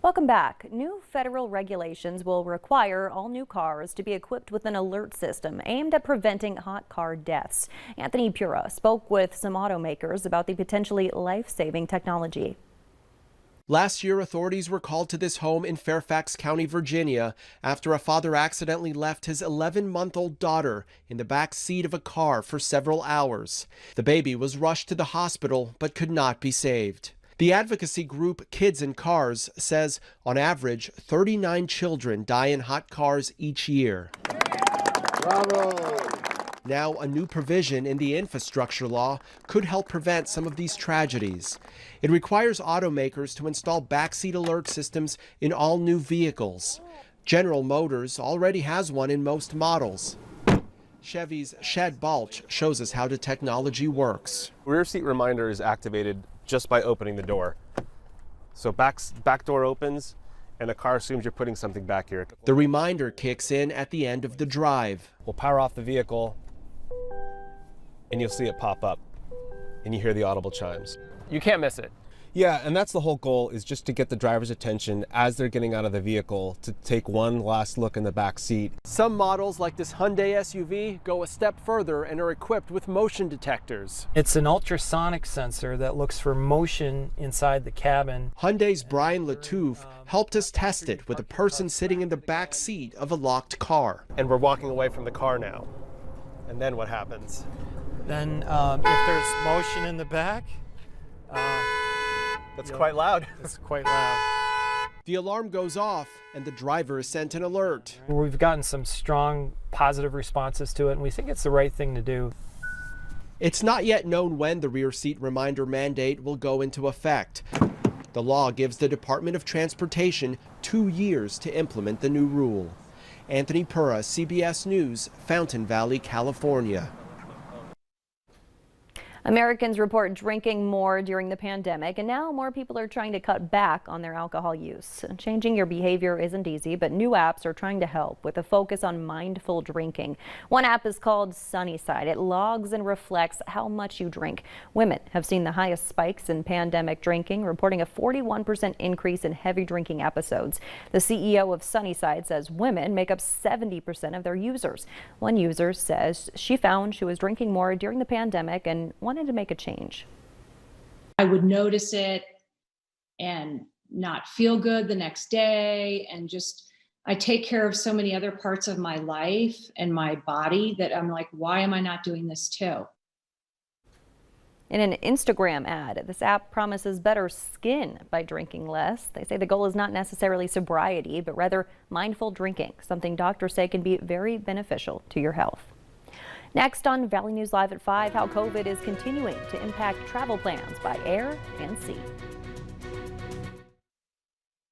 Welcome back. New federal regulations will require all new cars to be equipped with an alert system aimed at preventing hot car deaths. Anthony Pura spoke with some automakers about the potentially life-saving technology. Last year, authorities were called to this home in Fairfax County, Virginia, after a father accidentally left his 11-month-old daughter in the back seat of a car for several hours. The baby was rushed to the hospital but could not be saved. The advocacy group Kids in Cars says, on average, 39 children die in hot cars each year. Bravo. Now, a new provision in the infrastructure law could help prevent some of these tragedies. It requires automakers to install backseat alert systems in all new vehicles. General Motors already has one in most models. Chevy's Shad Balch shows us how the technology works. Rear seat reminder is activated just by opening the door. So back door opens and the car assumes you're putting something back here. The reminder kicks in at the end of the drive. We'll power off the vehicle and you'll see it pop up and you hear the audible chimes. You can't miss it. Yeah, and that's the whole goal, is just to get the driver's attention as they're getting out of the vehicle to take one last look in the back seat. Some models, like this Hyundai SUV, go a step further and are equipped with motion detectors. It's an ultrasonic sensor that looks for motion inside the cabin. Hyundai's Brian Latouf helped us test it with a person sitting in the back seat of a locked car. And we're walking away from the car now. And then what happens? Then if there's motion in the back, that's quite loud. It's quite loud. The alarm goes off and the driver is sent an alert. We've gotten some strong positive responses to it, and we think it's the right thing to do. It's not yet known when the rear seat reminder mandate will go into effect. The law gives the Department of Transportation 2 years to implement the new rule. Anthony Pura, CBS News, Fountain Valley, California. Americans report drinking more during the pandemic, and now more people are trying to cut back on their alcohol use. Changing your behavior isn't easy, but new apps are trying to help with a focus on mindful drinking. One app is called Sunnyside. It logs and reflects how much you drink. Women have seen the highest spikes in pandemic drinking, reporting a 41% increase in heavy drinking episodes. The CEO of Sunnyside says women make up 70% of their users. One user says she found she was drinking more during the pandemic and wanted to make a change. I would notice it and not feel good the next day, and just I take care of so many other parts of my life and my body that I'm like, why am I not doing this too? In an Instagram ad, this app promises better skin by drinking less. They say the goal is not necessarily sobriety, but rather mindful drinking, something doctors say can be very beneficial to your health. Next on Valley News Live at 5, how COVID is continuing to impact travel plans by air and sea.